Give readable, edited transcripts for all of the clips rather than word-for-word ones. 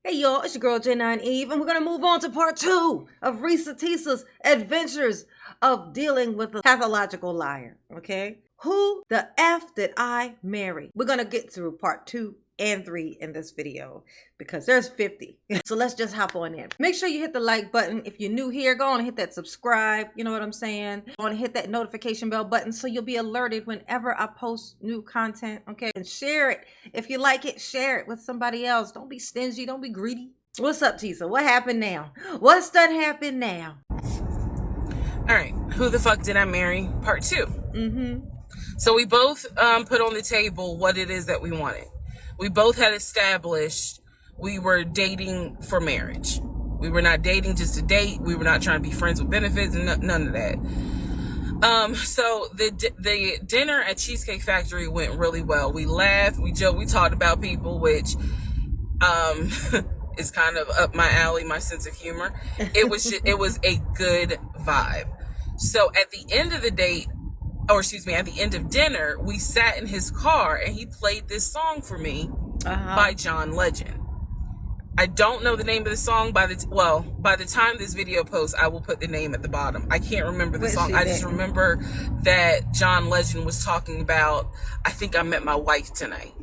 Hey y'all, it's your girl J9 Eve, and we're gonna move on to part 2 of reesateesa's adventures of dealing with a pathological liar. Okay? Who the F did I marry? We're gonna get through part 2 and 3 in this video because there's 50. So let's just hop on in. Make sure you hit the like button. If you're new here, go on and hit that subscribe. You know what I'm saying? Go on and hit that notification bell button so you'll be alerted whenever I post new content. Okay? And share it. If you like it, share it with somebody else. Don't be stingy. Don't be greedy. What's up, Tisa? What happened now? What's done happened now? All right. Who the fuck did I marry? Part 2. So we both put on the table what it is that we wanted. We both had established we were dating for marriage. We were not dating just to date. We were not trying to be friends with benefits and none of that. So the dinner at Cheesecake Factory went really well. We laughed, we joked, we talked about people, which is kind of up my alley, my sense of humor. It was a good vibe. So at the end of the date, at the end of dinner, we sat in his car and he played this song for me by John Legend. I don't know the name of the song. By the time this video posts, I will put the name at the bottom. I can't remember the song. I just remember that John Legend was talking about, I think I met my wife tonight.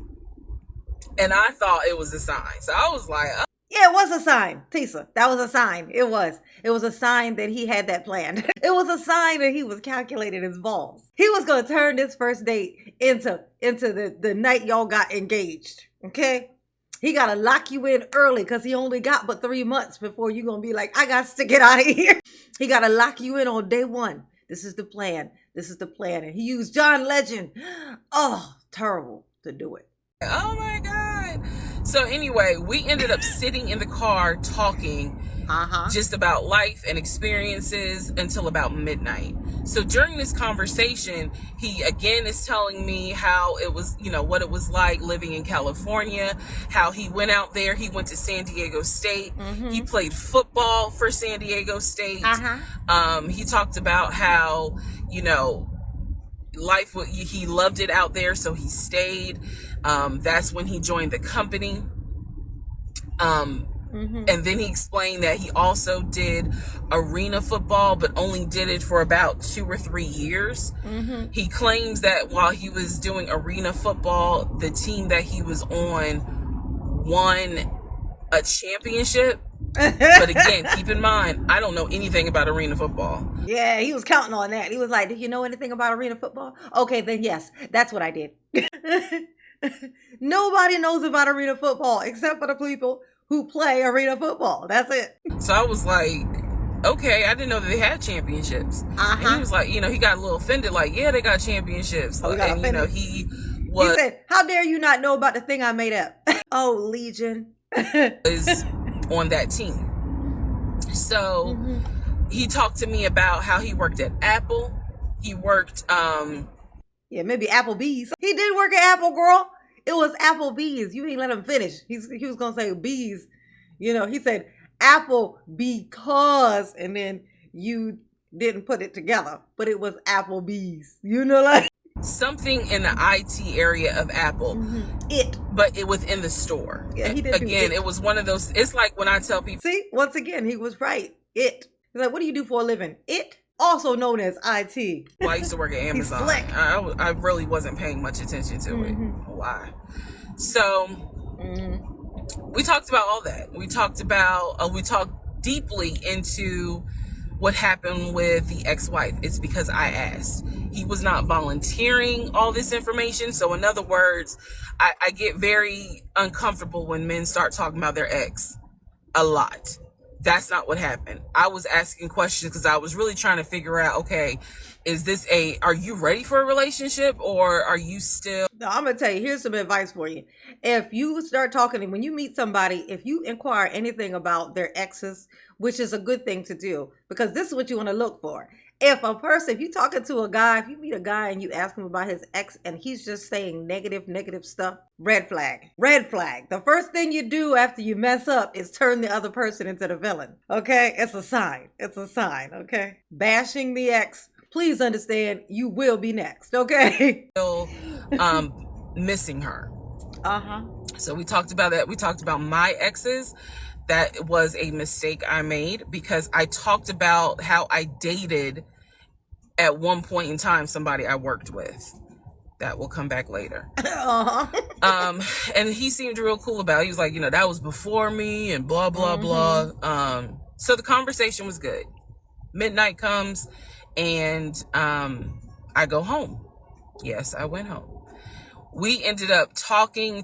And I thought it was a sign. So I was like, oh. Yeah, it was a sign, Tisa. That was a sign. It was a sign that he had that planned. It was a sign that he was calculating his balls. He was going to turn this first date into the night y'all got engaged, okay? He got to lock you in early because he only got but 3 months before you're going to be like, I got to get out of here. He got to lock you in on day one. This is the plan. This is the plan. And he used John Legend. Oh, terrible to do it. Oh my God. So anyway, we ended up sitting in the car talking just about life and experiences until about midnight. So during this conversation, he again is telling me how it was, what it was like living in California, how he went out there. He went to San Diego State. He played football for San Diego State. He talked about how, life, he loved it out there, so he stayed. That's when he joined the company. And then he explained that he also did arena football, but only did it for about 2 or 3 years. He claims that while he was doing arena football, the team that he was on won a championship. But again, keep in mind, I don't know anything about arena football. Yeah, he was counting on that. He was like, do you know anything about arena football? Okay, then yes, that's what I did. Nobody knows about arena football except for the people who play arena football. That's it. So I was like, okay, I didn't know that they had championships. And he was like, he got a little offended, like, yeah, they got championships. And, he said, how dare you not know about the thing I made up? Oh, Legion. is on that team. So he talked to me about how he worked at Apple. He worked maybe Applebee's. He did work at Apple, girl. It was Applebee's. You ain't let him finish. He was gonna say bees. He said Apple because, and then you didn't put it together, but it was Applebee's. Like something in the IT area of Apple. But it within the store. Yeah, he did. Again, it was one of those. It's like when I tell people. See, once again, he was right. He's like, what do you do for a living? Also known as IT. Well, I used to work at Amazon. I really wasn't paying much attention to it. Why? So we talked about all that. We talked deeply into what happened with the ex-wife. It's because I asked. He was not volunteering all this information. So in other words, I get very uncomfortable when men start talking about their ex a lot. That's not what happened. I was asking questions because I was really trying to figure out, okay, are you ready for a relationship or are you still? No, I'm going to tell you, here's some advice for you. If you start talking, when you meet somebody, if you inquire anything about their exes, which is a good thing to do, because this is what you want to look for. If you're talking to a guy, if you meet a guy and you ask him about his ex and he's just saying negative stuff, red flag. Red flag. The first thing you do after you mess up is turn the other person into the villain. Okay? It's a sign. Okay? Bashing the ex. Please understand, you will be next. Okay? Still missing her. So we talked about that. We talked about my exes. That was a mistake I made because I talked about how I dated at one point in time somebody I worked with. That will come back later. And he seemed real cool about it. He was like, that was before me and blah, blah, blah. So the conversation was good. Midnight comes and I go home. Yes, I went home. We ended up talking.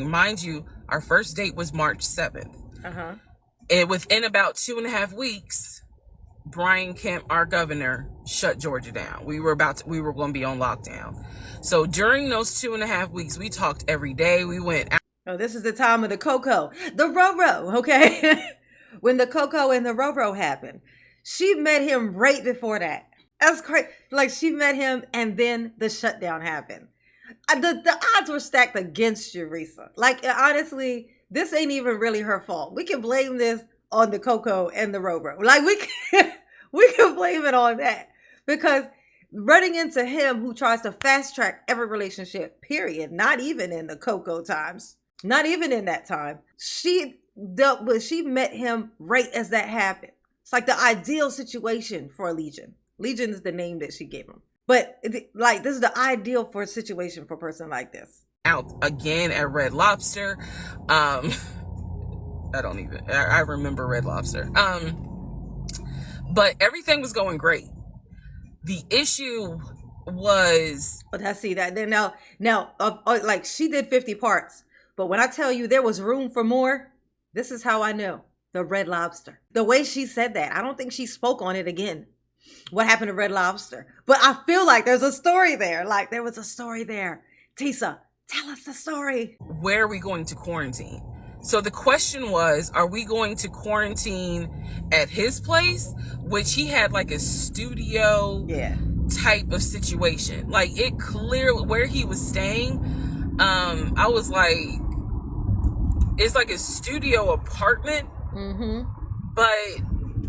Mind you, our first date was March 7th. And within about 2.5 weeks, Brian Kemp, our governor, shut Georgia down. We were going to be on lockdown. So during those 2.5 weeks, we talked every day. We went out. Oh, this is the time of the Coco, the Roro, okay? When the Coco and the Roro happened. She met him right before that. That's crazy. Like, she met him and then the shutdown happened. The odds were stacked against you, Reesa. Like, honestly, this ain't even really her fault. We can blame this on the Coco and the Roro. Like, we can blame it on that. Because running into him who tries to fast track every relationship, period, not even in the Coco times, not even in that time, she met him right as that happened. It's like the ideal situation for a Legion. Legion is the name that she gave him. But like, this is the ideal for a situation for a person like this. Out again at Red Lobster. I remember Red Lobster. But everything was going great. The issue was. But I see that. Then now, like, she did 50 parts. But when I tell you there was room for more, this is how I know. The Red Lobster. The way she said that, I don't think she spoke on it again. What happened to Red Lobster? But I feel like there's a story there. Like, there was a story there. Teesa, tell us the story. Where are we going to quarantine? So the question was, are we going to quarantine at his place? Which he had like a studio type of situation. Like, it clearly, where he was staying, I was like, it's like a studio apartment. But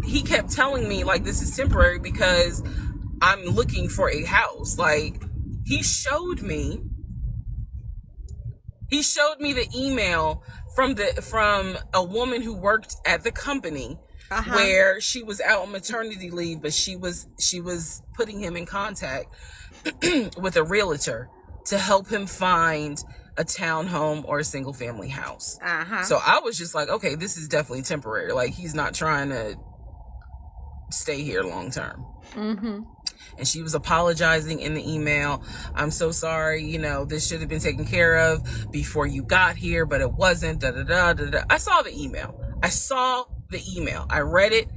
he kept telling me, like, this is temporary because I'm looking for a house. Like, he showed me the email from a woman who worked at the company where she was out on maternity leave, but she was putting him in contact with a realtor to help him find a townhome or a single family house. So I was just like, okay, this is definitely temporary. Like, he's not trying to stay here long term. And she was apologizing in the email. I'm so sorry, this should have been taken care of before you got here, but it wasn't. I saw the email. I read it.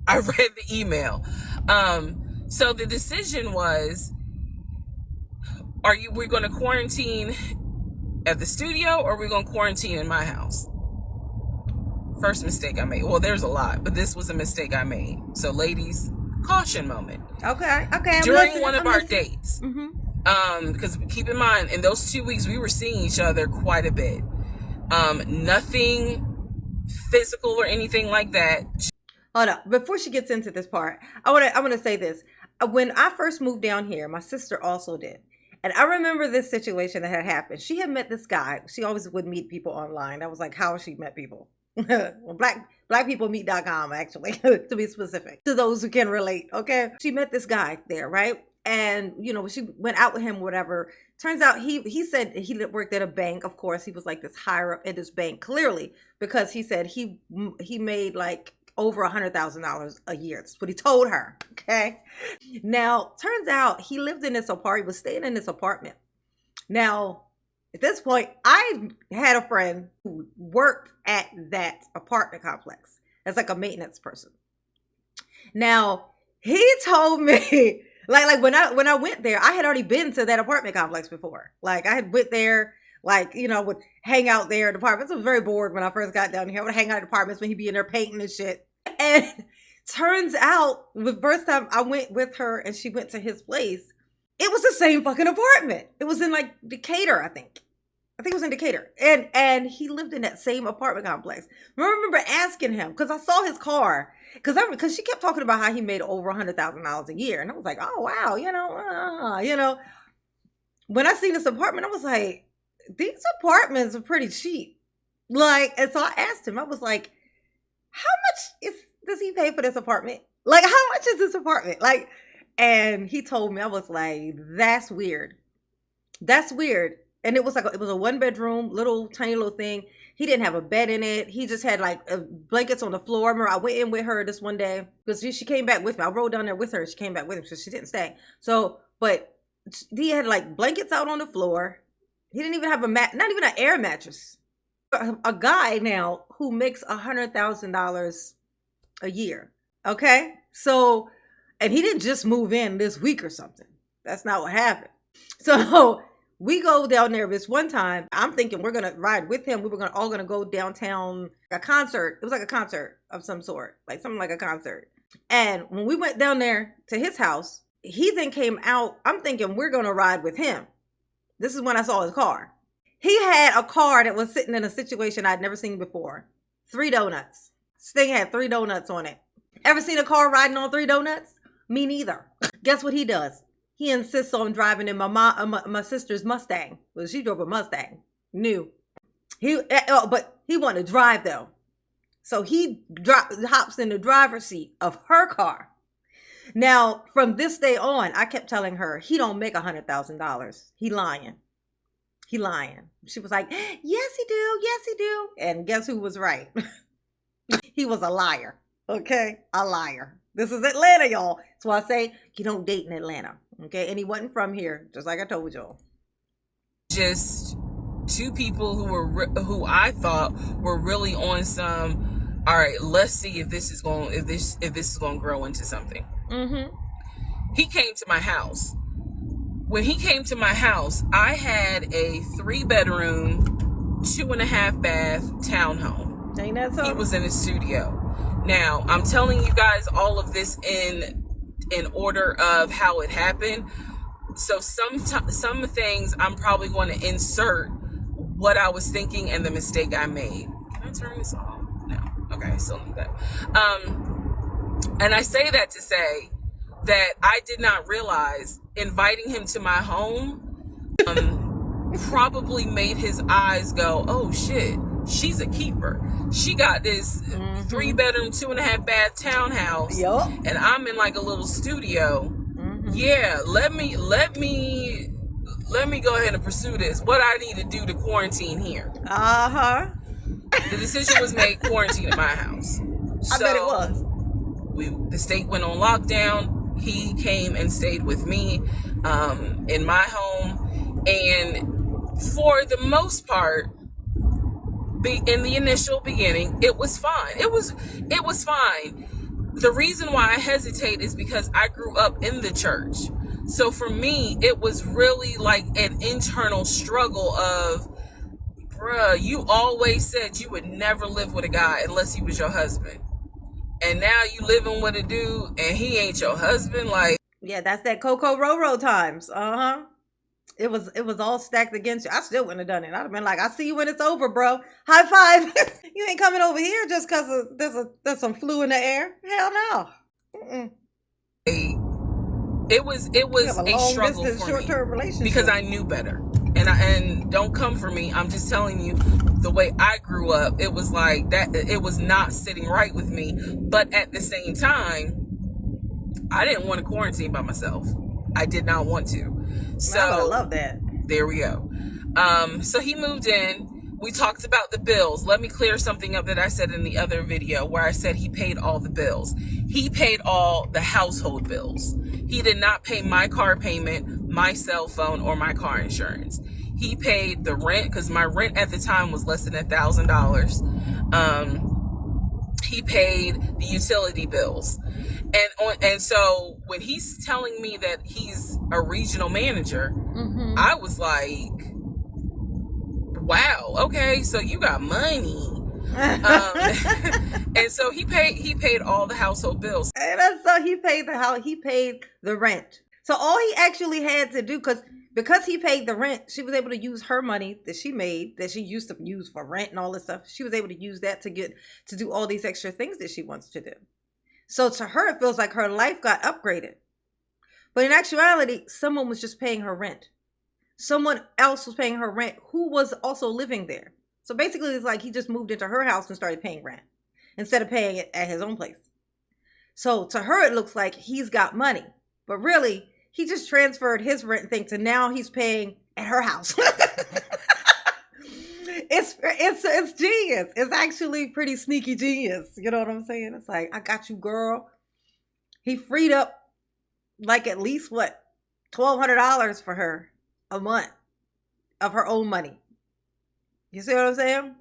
I read the email. So the decision was, we're going to quarantine at the studio, or are we going to quarantine in my house? First mistake I made. Well, there's a lot, but this was a mistake I made. So, ladies, caution moment. Okay. During one of our dates, because keep in mind, in those 2 weeks, we were seeing each other quite a bit. Nothing physical or anything like that. Hold up. Before she gets into this part, I want to say this. When I first moved down here, my sister also did. And I remember this situation that had happened. She had met this guy. She always would meet people online. I was like, how she met people? Well, blackpeoplemeet.com, actually, to be specific, to those who can relate. Okay. She met this guy there, right? And, she went out with him, whatever. Turns out he said he worked at a bank. Of course, he was like this higher up at this bank, clearly, because he said he made like over $100,000 a year. That's what he told her. Okay. Now, turns out he lived in this apartment, was staying in this apartment. Now, at this point, I had a friend who worked at that apartment complex as like a maintenance person. Now, he told me, like when I went there, I had already been to that apartment complex before. Like, I had went there, like, would hang out there at apartments. I was very bored when I first got down here. I would hang out at apartments when he'd be in there painting and shit. And turns out, the first time I went with her and she went to his place, it was the same fucking apartment. It was in like Decatur, I think it was in Decatur. And he lived in that same apartment complex. I remember asking him, because I saw his car, because she kept talking about how he made over $100,000 a year. And I was like, oh, wow, when I seen this apartment, I was like, these apartments are pretty cheap. Like, and so I asked him, I was like, how much does he pay for this apartment? Like, how much is this apartment? Like, and he told me, I was like, that's weird. That's weird. And it was like, it was a 1 bedroom, little tiny little thing. He didn't have a bed in it. He just had like blankets on the floor. I remember I went in with her this one day because she came back with me. I rode down there with her. She came back with him, so she didn't stay. So, but he had like blankets out on the floor. He didn't even have not even an air mattress. A guy now who makes $100,000 a year. Okay. So, and he didn't just move in this week or something. That's not what happened. So we go down there this one time. I'm thinking we're going to ride with him. We were all going to go downtown, a concert. It was like a concert of some sort, like something like a concert. And when we went down there to his house, he then came out. I'm thinking we're going to ride with him. This is when I saw his car. He had a car that was sitting in a situation I'd never seen before. 3 donuts. This thing had 3 donuts on it. Ever seen a car riding on 3 donuts? Me neither. Guess what he does? He insists on driving in my sister's Mustang. Well, she drove a Mustang. New. But he wanted to drive though. So he hops in the driver's seat of her car. Now, from this day on, I kept telling her, he don't make $100,000. He lying. He lying. She was like, yes, he do. Yes, he do. And guess who was right? He was a liar. Okay? A liar. This is Atlanta, y'all. That's why I say you don't date in Atlanta. Okay? And he wasn't from here, just like I told y'all. Just 2 people who I thought were really on some, all right, let's see if this is going to grow into something. Mm-hmm. He came to my house. When he came to my house, I had a 3-bedroom, 2.5 bath townhome. Ain't that something? He was in the studio. Now, I'm telling you guys all of this in order of how it happened. So some things I'm probably going to insert what I was thinking and the mistake I made. Can I turn this off? No. Okay, I still need that. And I say that to say that I did not realize inviting him to my home probably made his eyes go, oh shit, she's a keeper. She got this 3-bedroom, 2.5 bath townhouse. Yep. And I'm in like a little studio. Mm-hmm. Yeah, let me go ahead and pursue this. What I need to do to quarantine here. Uh-huh. The decision was made, quarantine at my house. I bet it was. The state went on lockdown. He came and stayed with me in my home. And for the most part, in the initial beginning, it was fine. It was fine. The reason why I hesitate is because I grew up in the church. So for me, it was really like an internal struggle of, bruh, you always said you would never live with a guy unless he was your husband. And now you living with a dude and he ain't your husband. Like, yeah, that's that Coco Roro times. Uh-huh. It was all stacked against you. I still wouldn't have done it. I'd have been like, I see you when it's over, bro. High five. You ain't coming over here just because there's some flu in the air. Hell no. Mm-mm. It was a struggle for me because I knew better. And don't come for me. I'm just telling you the way I grew up. It was like that. It was not sitting right with me. But at the same time, I didn't want to quarantine by myself. I did not want to. So I love that. There we go. So he moved in. We talked about the bills. Let me clear something up that I said in the other video where I said he paid all the bills. He paid all the household bills. He did not pay my car payment, my cell phone, or my car insurance. He paid the rent because my rent at the time was less than $1,000. He paid the utility bills. And so when he's telling me that he's a regional manager, mm-hmm. I was like, wow, okay, so you got money. And so he paid all the household bills. And so he paid the rent. So all he actually had to do, because he paid the rent, she was able to use her money that she made, that she used to use for rent and all this stuff. She was able to use that to do all these extra things that she wants to do. So to her, it feels like her life got upgraded. But in actuality, someone was just paying her rent. someone else was paying her rent who was also living there. So basically, it's like he just moved into her house and started paying rent instead of paying it at his own place. So to her, it looks like he's got money, but really, he just transferred his rent thing to now he's paying at her house. It's genius. It's actually pretty sneaky genius. You know what I'm saying? It's like, I got you, girl. He freed up like at least what, $1,200 for her a month of her own money. You see what I'm saying?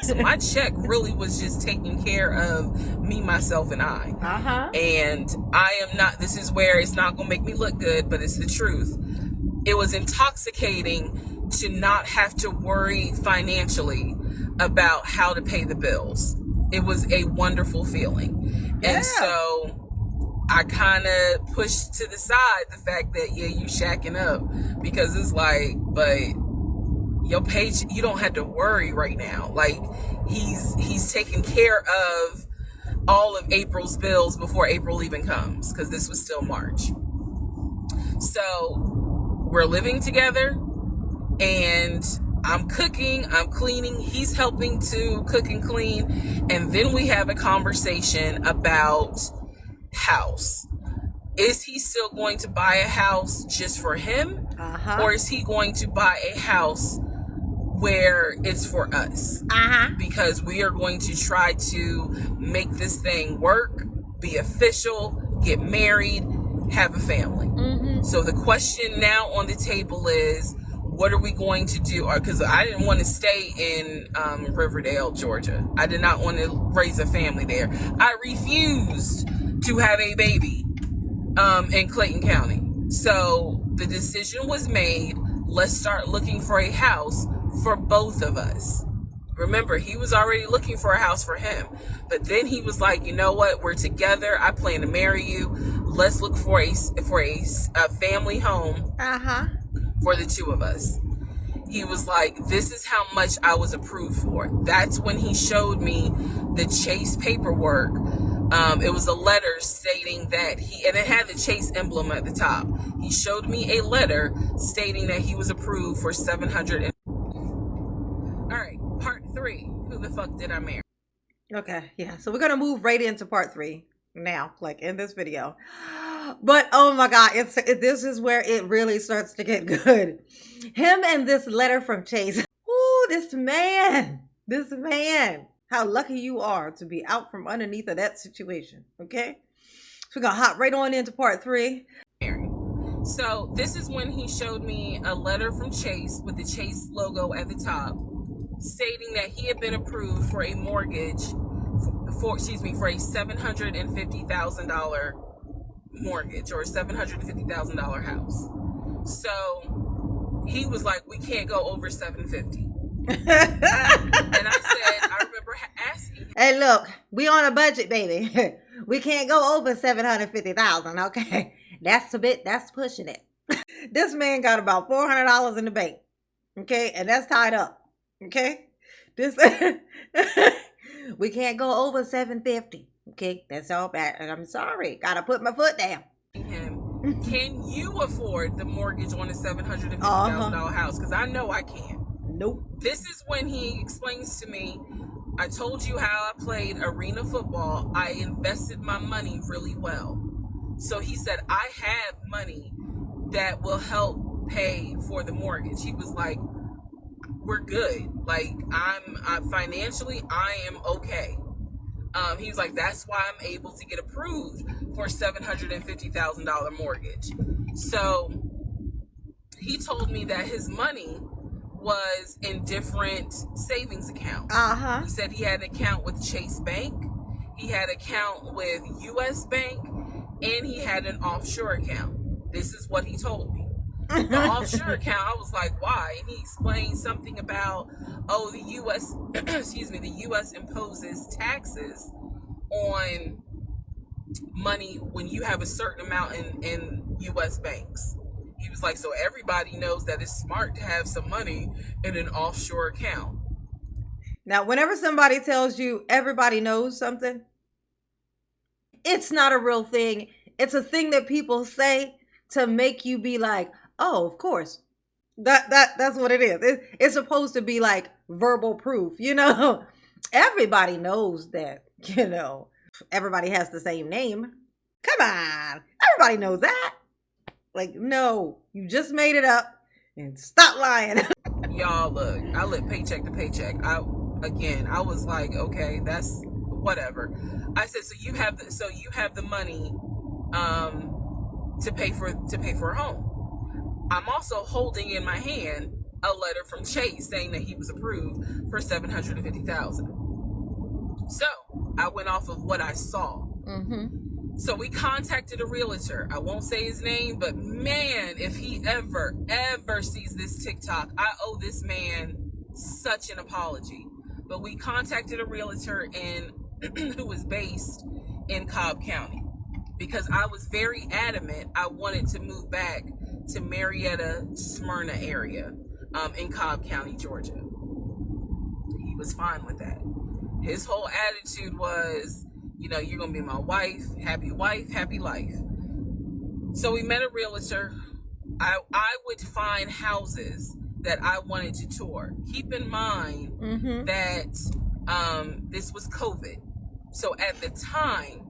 So my check really was just taking care of me, myself, and I. And I am not, this is where it's not going to make me look good, but it's the truth. It was intoxicating to not have to worry financially about how to pay the bills. It was a wonderful feeling. Yeah. And so I kind of pushed to the side the fact that, yeah, you shacking up, because it's like, but your page, you don't have to worry right now. Like, he's taking care of all of April's bills before April even comes, because this was still March. So we're living together, and I'm cooking, I'm cleaning, he's helping to cook and clean, and then we have a conversation about house. Is he still going to buy a house just for him? Or is he going to buy a house where it's for us? Because we are going to try to make this thing work, be official, get married, have a family. So the question now on the table is, what are we going to do? Because I didn't want to stay in Riverdale, Georgia. I did not want to raise a family there. I refused to have a baby in Clayton County. So the decision was made, let's start looking for a house for both of us. Remember, he was already looking for a house for him. But then he was like, you know what? We're together. I plan to marry you. Let's look for a family home for the two of us. He was like, this is how much I was approved for. That's when he showed me the Chase paperwork. It was a letter stating that and it had the Chase emblem at the top. He showed me a letter stating that he was approved for $700. All right, part 3. Who the fuck did I marry? Okay, yeah. So we're gonna move right into part 3 now, like in this video. But oh my God, this is where it really starts to get good. Him and this letter from Chase. Ooh, this man. How lucky you are to be out from underneath of that situation. Okay, so we're gonna hop right on into part 3. So this is when he showed me a letter from Chase with the Chase logo at the top, stating that he had been approved for a mortgage for a $750,000 mortgage, or a $750,000 house. So he was like, we can't go over $750,000. And I said, I remember asking, hey, look, we on a budget, baby. We can't go over $750,000. Okay, that's pushing it. This man got about $400 in the bank. Okay, and that's tied up. Okay, this we can't go over $750,000. Okay, that's all bad. I'm sorry, gotta put my foot down. Can you afford the mortgage on a $750,000 house? Because I know I can't. Nope. This is when he explains to me, I told you how I played arena football. I invested my money really well. So he said, I have money that will help pay for the mortgage. He was like, we're good. Like, I'm financially, I am okay. He was like, that's why I'm able to get approved for $750,000 mortgage. So he told me that his money was in different savings accounts. He said he had an account with Chase Bank, he had an account with US Bank, and he had an offshore account. This is what he told me. The offshore account, I was like, why? And he explained something about, the US, the US imposes taxes on money when you have a certain amount in US banks. He was like, so everybody knows that it's smart to have some money in an offshore account. Now, whenever somebody tells you everybody knows something, it's not a real thing. It's a thing that people say to make you be like, Oh, of course. That's what it is. It's supposed to be like verbal proof, you know. Everybody knows that, you know. Everybody has the same name. Come on. Everybody knows that. Like, no, you just made it up and stop lying. Y'all, look, I live paycheck to paycheck. I was like, okay, that's whatever. I said, so you have the money to pay for a home. I'm also holding in my hand a letter from Chase saying that he was approved for $750,000. So I went off of what I saw. So we contacted a realtor. I won't say his name, but man, if he ever sees this TikTok, I owe this man such an apology. But we contacted a realtor who was based in Cobb County, because I was very adamant I wanted to move back to Marietta, Smyrna area, in Cobb County, Georgia. He was fine with that. His whole attitude was, you know, you're gonna be my wife, happy life. So we met a realtor. I would find houses that I wanted to tour. Keep in mind that this was COVID. So at the time,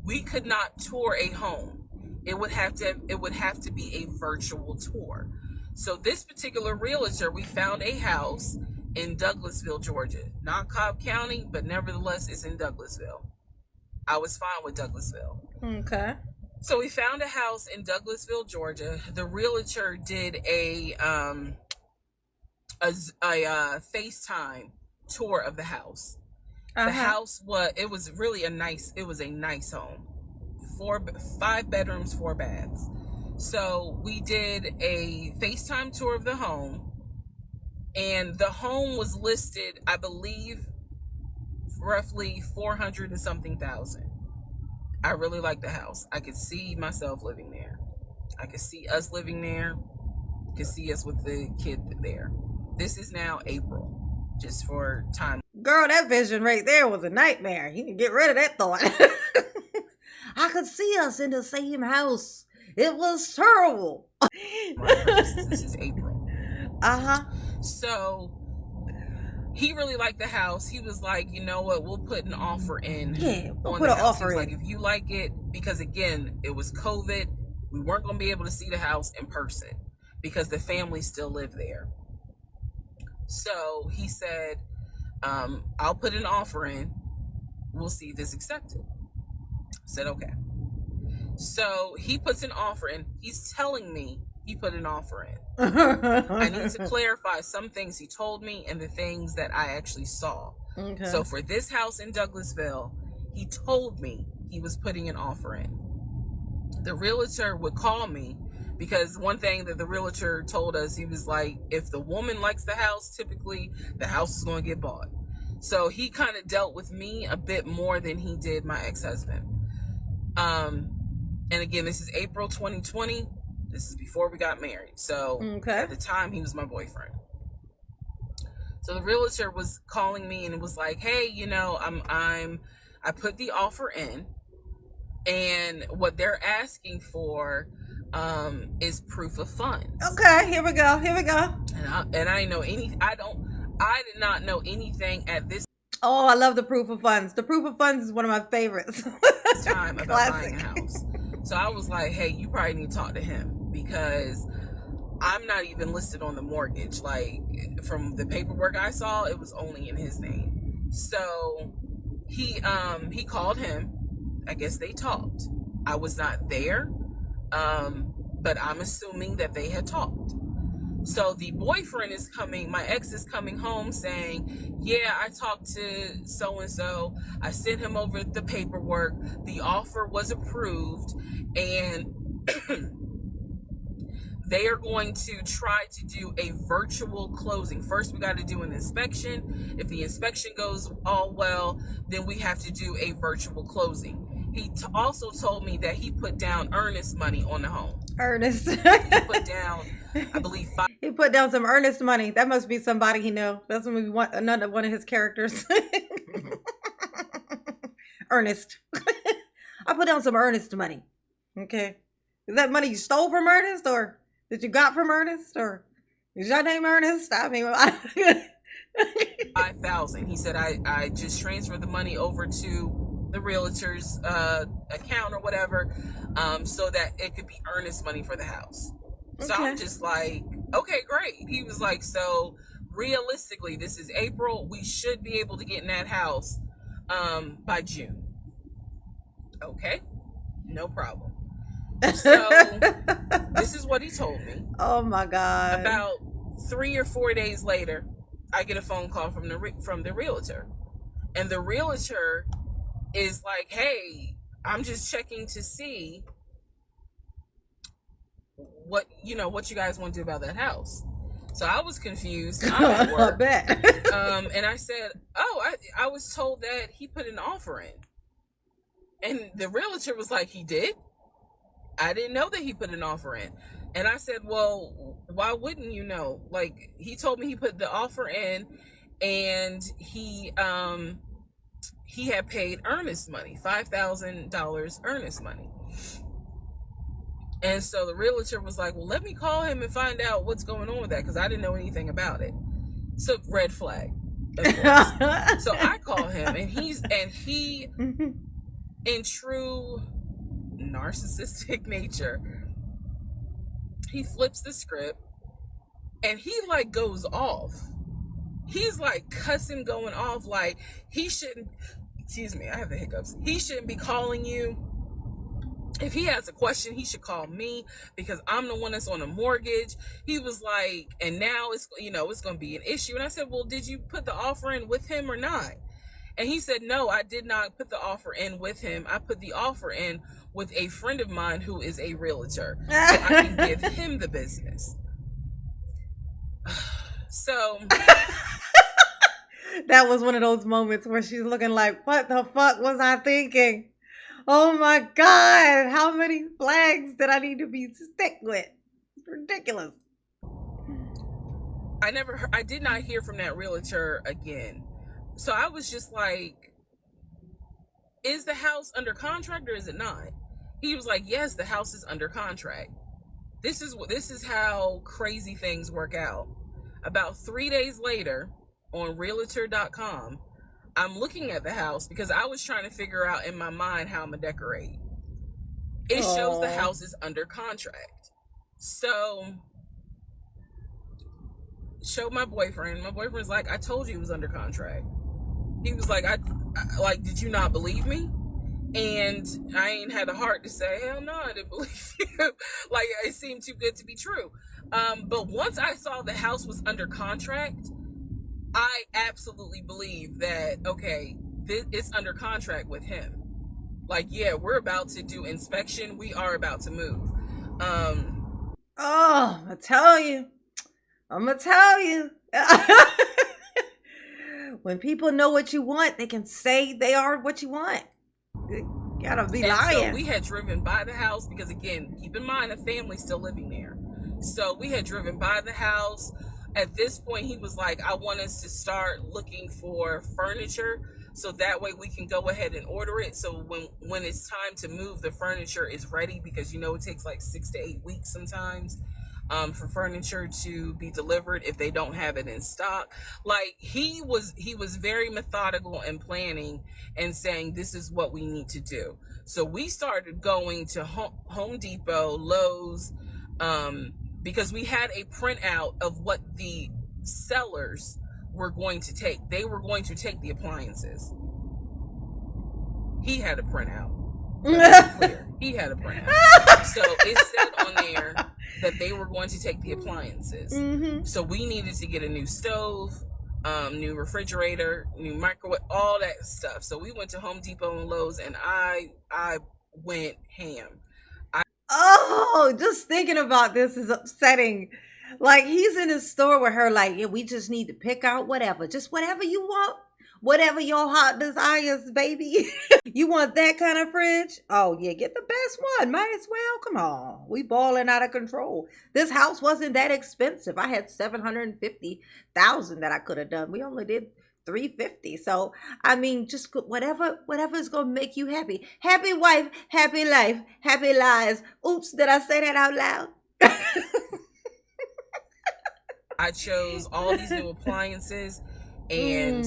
we could not tour a home. It would have to be a virtual tour. So this particular realtor, we found a house in Douglasville, Georgia. Not Cobb County, but nevertheless, it's in Douglasville. I was fine with Douglasville. Okay. So we found a house in Douglasville, Georgia. The realtor did a FaceTime tour of the house. The house was really a nice home. 5 bedrooms, 4 baths. So we did a FaceTime tour of the home, and the home was listed, I believe, roughly 400 and something thousand. I really like the house. I could see myself living there. I could see us living there. I could see us with the kid there. This is now April, just for time. Girl, that vision right there was a nightmare. You can get rid of that thought. I could see us in the same house. It was terrible. This is April. So he really liked the house. He was like, you know what, we'll put an offer in. Yeah, we'll put an offer in. Like, if you like it, because again, it was COVID, we weren't going to be able to see the house in person because the family still lived there. So he said, I'll put an offer in. We'll see if it's accepted. I said, okay. So he puts an offer in. He's telling me he put an offer in. I need to clarify some things he told me and the things that I actually saw. Okay. So for this house in Douglasville, he told me he was putting an offer in. The realtor would call me, because one thing that the realtor told us, he was like, if the woman likes the house, typically the house is going to get bought. So he kind of dealt with me a bit more than he did my ex-husband. And again, this is April 2020. This is before we got married. So At the time, he was my boyfriend. So the realtor was calling me and was like, hey, you know, I put the offer in, and what they're asking for is proof of funds. Okay, here we go. And I did not know anything at this. Oh, I love the proof of funds. The proof of funds is one of my favorites. Time about buying a house. So I was like, hey, you probably need to talk to him, because I'm not even listed on the mortgage. Like, from the paperwork I saw, it was only in his name. So he called him. I guess they talked. I was not there, but I'm assuming that they had talked. So the boyfriend is coming, my ex is coming home saying, yeah, I talked to so-and-so. I sent him over the paperwork. The offer was approved, and they are going to try to do a virtual closing. First, we got to do an inspection. If the inspection goes all well, then we have to do a virtual closing. He also told me that he put down earnest money on the home. Earnest. He put down, I believe, he put down some earnest money. That must be somebody he knows. That's when we want another one of his characters. Ernest. I put down some earnest money. Okay. Is that money you stole from Ernest, or that you got from Ernest, or is your name Ernest? I mean, 5,000. He said I just transferred the money over to the realtor's account or whatever, so that it could be Ernest money for the house. So okay. I'm just like, okay, great. He was like, so realistically, this is April. We should be able to get in that house by June. Okay, no problem. So this is what he told me. Oh my God. About 3 or 4 days later, I get a phone call from the realtor, and the realtor is like, "Hey, I'm just checking to see what you guys want to do about that house." So I was confused. I'm at work. I bet. And I said, "Oh, I was told that he put an offer in," and the realtor was like, "He did? I didn't know that he put an offer in." And I said, "Well, why wouldn't you know? Like, he told me he put the offer in, and he had paid earnest money, $5,000 earnest money." And so the realtor was like, "Well, let me call him and find out what's going on with that, because I didn't know anything about it." So red flag, of course. So I call him, and he in true narcissistic nature, he flips the script, and he like goes off. He's like cussing, going off, like he shouldn't, excuse me, I have the hiccups. He shouldn't be calling you. If he has a question, he should call me, because I'm the one that's on a mortgage. He was like, and now it's going to be an issue. And I said, "Well, did you put the offer in with him or not?" And he said, "No, I did not put the offer in with him. I put the offer in with a friend of mine who is a realtor, so I can give him the business." So that was one of those moments where she's looking like, what the fuck was I thinking? Oh my God, how many flags did I need to be stick with? It's ridiculous. I did not hear from that realtor again. So I was just like, is the house under contract or is it not? He was like, yes, the house is under contract. This is how crazy things work out. About 3 days later, on realtor.com, I'm looking at the house because I was trying to figure out in my mind how I'm gonna decorate. It shows the house is under contract. So show my boyfriend. My boyfriend's like, "I told you it was under contract." He was like, I like, "Did you not believe me?" And I ain't had the heart to say, "Hell no, I didn't believe you." Like, it seemed too good to be true. But once I saw the house was under contract, I absolutely believe that, okay, it's under contract with him. Like, yeah, we're about to do inspection. We are about to move. Oh, I'm gonna tell you. When people know what you want, they can say they are what you want. You gotta be lying. So we had driven by the house because, again, keep in mind, the family's still living there. So we had driven by the house. At this point, he was like, "I want us to start looking for furniture, so that way we can go ahead and order it. So when it's time to move, the furniture is ready," because it takes like 6 to 8 weeks sometimes for furniture to be delivered if they don't have it in stock. Like, he was very methodical and planning and saying, this is what we need to do. So we started going to Home Depot, Lowe's, because we had a printout of what the sellers were going to take. They were going to take the appliances. He had a printout. He had a printout. So it said on there that they were going to take the appliances. Mm-hmm. So we needed to get a new stove, new refrigerator, new microwave, all that stuff. So we went to Home Depot and Lowe's, and I went ham. Just thinking about this is upsetting. Like, he's in a store with her, like, yeah, we just need to pick out whatever. Just whatever you want. Whatever your heart desires, baby. You want that kind of fridge? Oh, yeah, get the best one. Might as well. Come on. We balling out of control. This house wasn't that expensive. I had $750,000 that I could have done. We only did $350. So, I mean, just whatever is going to make you happy. Happy wife, happy life, happy lives. Oops, did I say that out loud? I chose all these new appliances, and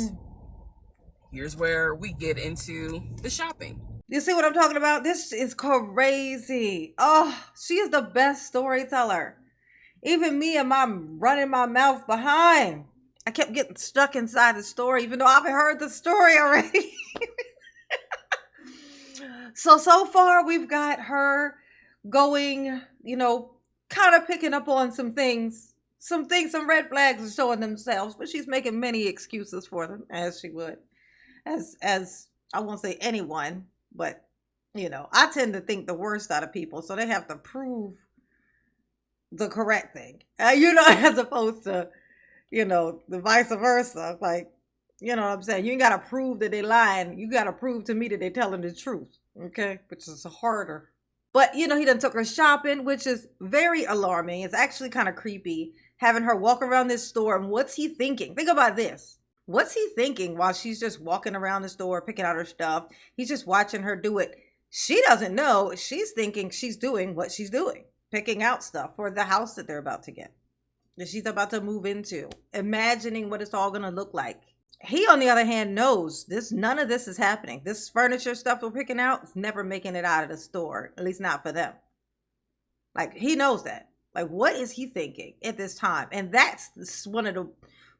here's where we get into the shopping. You see what I'm talking about? This is crazy. Oh, she is the best storyteller. Even me and my running my mouth behind. I kept getting stuck inside the story, even though I've heard the story already. So far we've got her going, kind of picking up on some things, some red flags are showing themselves, but she's making many excuses for them, as she would, as I won't say anyone, but I tend to think the worst out of people, so they have to prove the correct thing, as opposed to, the vice versa. Like, you know what I'm saying? You ain't got to prove that they lying. You got to prove to me that they're telling the truth. Okay. Which is harder. But, he done took her shopping, which is very alarming. It's actually kind of creepy having her walk around this store. And what's he thinking? Think about this. What's he thinking while she's just walking around the store, picking out her stuff? He's just watching her do it. She doesn't know. She's thinking she's doing what she's doing, picking out stuff for the house that they're about to get, that she's about to move into, imagining what it's all going to look like. He, on the other hand, knows none of this is happening. This furniture stuff we're picking out is never making it out of the store, at least not for them. Like, he knows that. Like, what is he thinking at this time? And that's one of the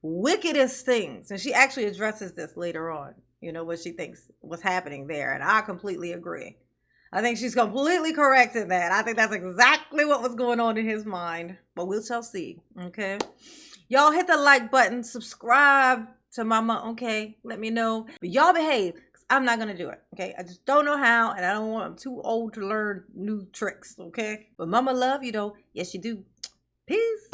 wickedest things. And she actually addresses this later on, what she thinks was happening there. And I completely agree. I think she's completely correct in that. I think that's exactly what was going on in his mind. But we shall see. Okay. Y'all hit the like button. Subscribe to mama. Okay. Let me know. But y'all behave. I'm not going to do it. Okay. I just don't know how. And I'm too old to learn new tricks. Okay. But mama love you though. Yes, you do. Peace.